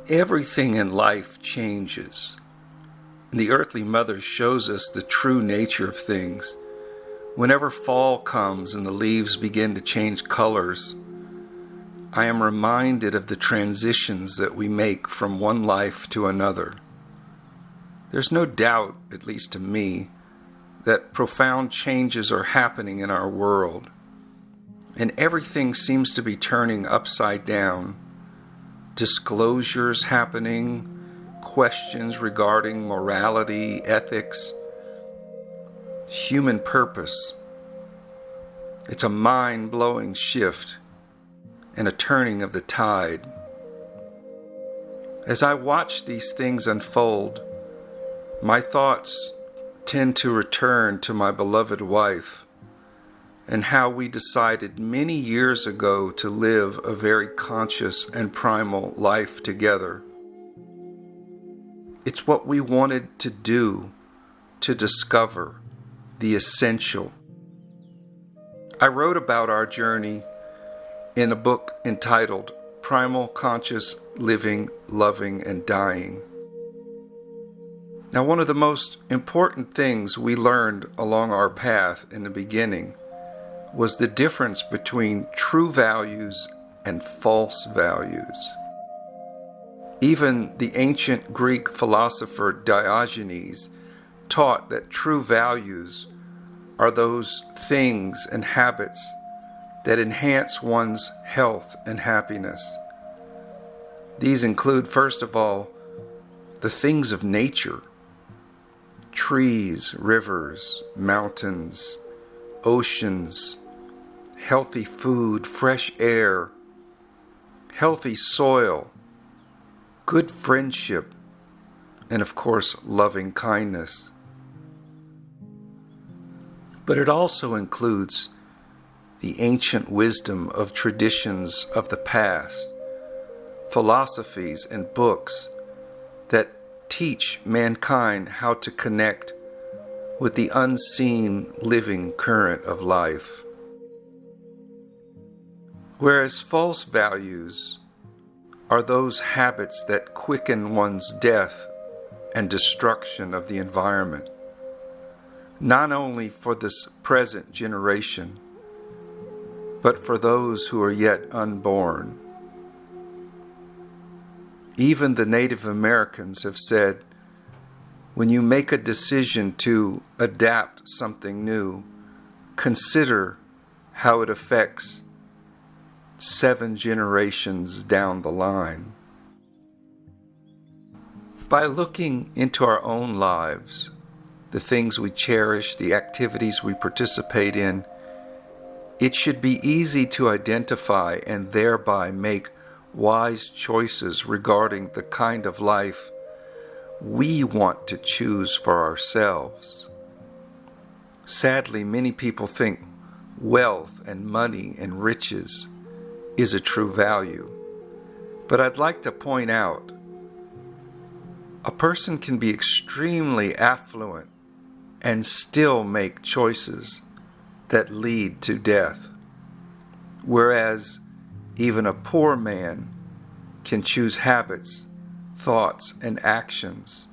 Everything in life changes. The earthly mother shows us the true nature of things. Whenever fall comes and the leaves begin to change colors, I am reminded of the transitions that we make from one life to another. There's no doubt, at least to me, that profound changes are happening in our world, and everything seems to be turning upside down. Disclosures happening, questions regarding morality, ethics, human purpose. It's a mind-blowing shift and a turning of the tide. As I watch these things unfold, my thoughts tend to return to my beloved wife and how we decided many years ago to live a very conscious and primal life together. It's what we wanted to do, to discover the essential. I wrote about our journey in a book entitled Primal Conscious Living, Loving, and Dying. Now, one of the most important things we learned along our path in the beginning was the difference between true values and false values. Even the ancient Greek philosopher Diogenes taught that true values are those things and habits that enhance one's health and happiness. These include, first of all, the things of nature: trees, rivers, mountains, oceans, healthy food, fresh air, healthy soil, good friendship, and of course, loving kindness. But it also includes the ancient wisdom of traditions of the past, philosophies and books that teach mankind how to connect with the unseen living current of life. Whereas false values are those habits that quicken one's death and destruction of the environment, not only for this present generation, but for those who are yet unborn. Even the Native Americans have said, when you make a decision to adapt something new, consider how it affects 7 generations down the line. By looking into our own lives, the things we cherish, the activities we participate in, it should be easy to identify and thereby make wise choices regarding the kind of life we want to choose for ourselves. Sadly, many people think wealth and money and riches is a true value. But I'd like to point out, a person can be extremely affluent and still make choices that lead to death, whereas even a poor man can choose habits, thoughts, and actions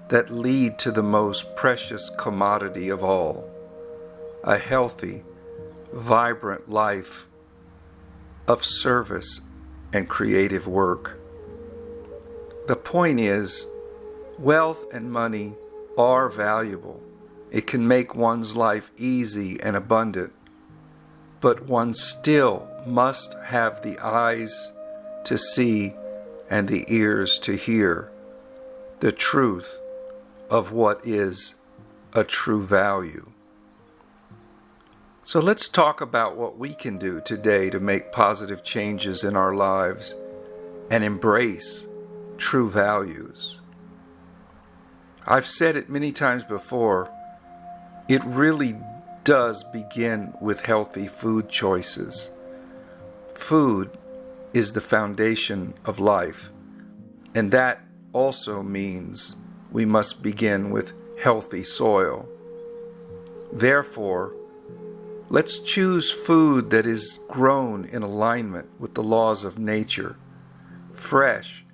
that lead to the most precious commodity of all, a healthy, vibrant life of service and creative work. The point is, wealth and money are valuable. It can make one's life easy and abundant, but one still must have the eyes to see and the ears to hear the truth of what is a true value. So let's talk about what we can do today to make positive changes in our lives and embrace true values. I've said it many times before, it really does begin with healthy food choices. Food is the foundation of life, and that also means we must begin with healthy soil. Therefore, let's choose food that is grown in alignment with the laws of nature, fresh,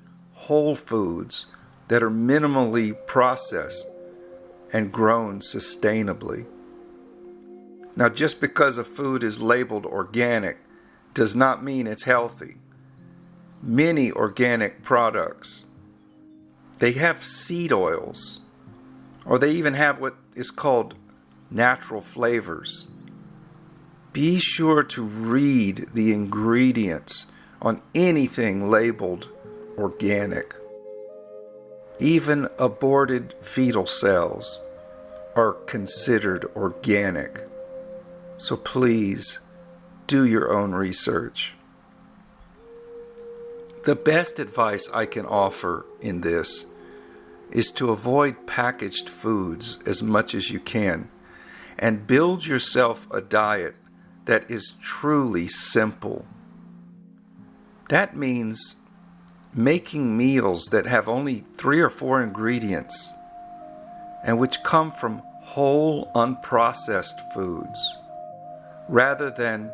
whole foods that are minimally processed and grown sustainably. Now, just because a food is labeled organic does not mean it's healthy. Many organic products, they have seed oils, or they even have what is called natural flavors. Be sure to read the ingredients on anything labeled organic. Even aborted fetal cells are considered organic. So please, do your own research. The best advice I can offer in this is to avoid packaged foods as much as you can and build yourself a diet that is truly simple. That means making meals that have only 3 or 4 ingredients and which come from whole, unprocessed foods. Rather than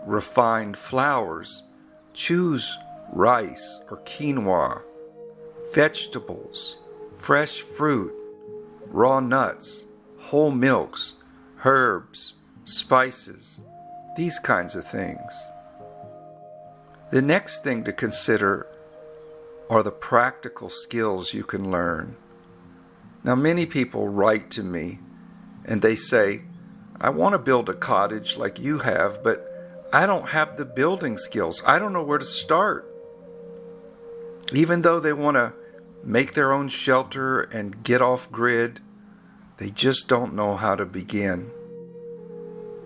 refined flours, choose rice or quinoa, vegetables, fresh fruit, raw nuts, whole milks, herbs, spices, these kinds of things. The next thing to consider are the practical skills you can learn. Now, many people write to me and they say, I want to build a cottage like you have, but I don't have the building skills. I don't know where to start. Even though they want to make their own shelter and get off grid, they just don't know how to begin.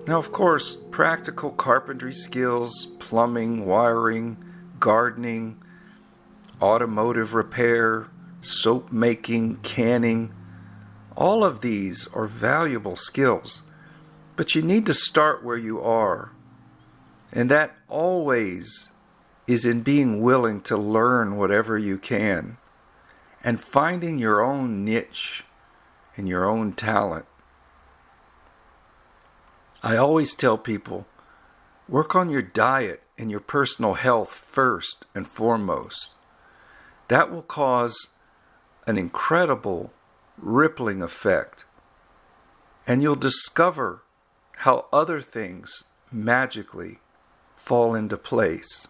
Now, of course, practical carpentry skills, plumbing, wiring, gardening, automotive repair, soap making, canning, all of these are valuable skills. But you need to start where you are. And that always is in being willing to learn whatever you can and finding your own niche and your own talent. I always tell people, work on your diet and your personal health first and foremost. That will cause an incredible rippling effect, and you'll discover how other things magically fall into place.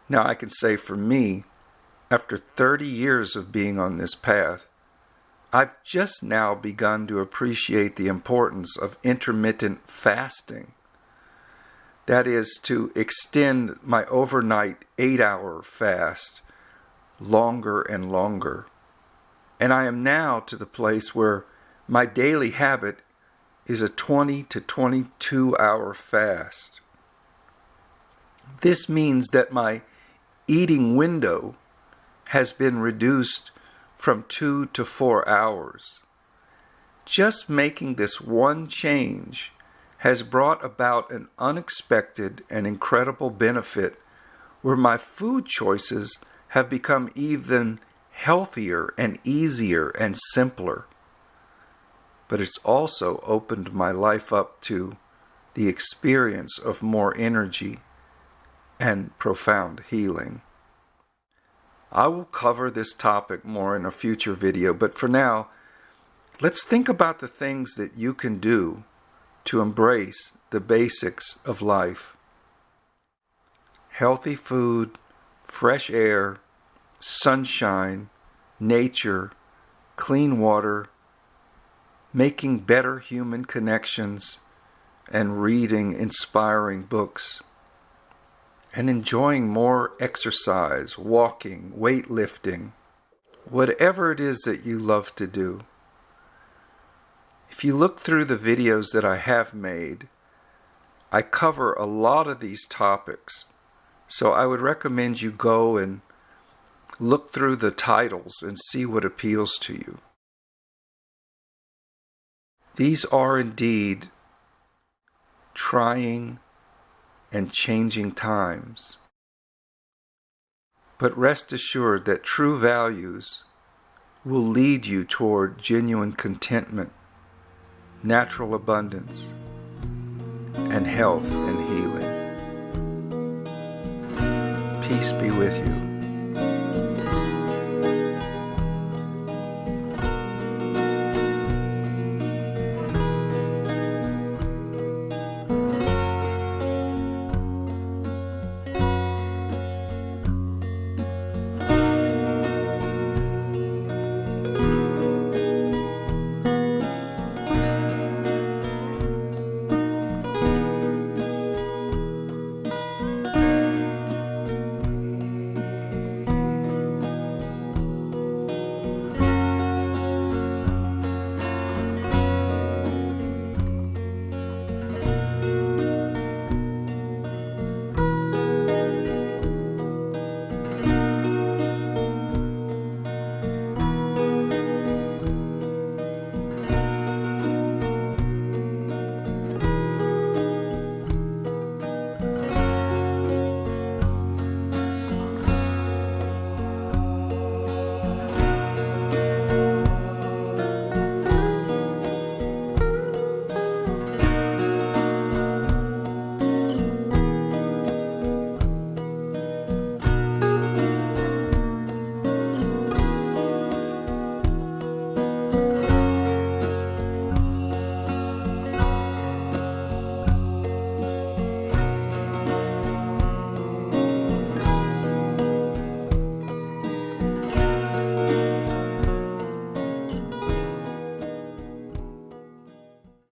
Now, I can say for me, after 30 years of being on this path, I've just now begun to appreciate the importance of intermittent fasting. That is, to extend my overnight 8-hour fast longer and longer. And I am now to the place where my daily habit is a 20 to 22-hour fast. This means that my eating window has been reduced from 2 to 4 hours. Just making this one change has brought about an unexpected and incredible benefit where my food choices have become even healthier and easier and simpler. But it's also opened my life up to the experience of more energy and profound healing. I will cover this topic more in a future video, but for now, let's think about the things that you can do to embrace the basics of life. Healthy food, fresh air, sunshine, nature, clean water, making better human connections, and reading inspiring books, and enjoying more exercise, walking, weightlifting, whatever it is that you love to do. If you look through the videos that I have made, I cover a lot of these topics, so I would recommend you go and look through the titles and see what appeals to you. These are indeed trying and changing times. But rest assured that true values will lead you toward genuine contentment, natural abundance, and health and healing. Peace be with you.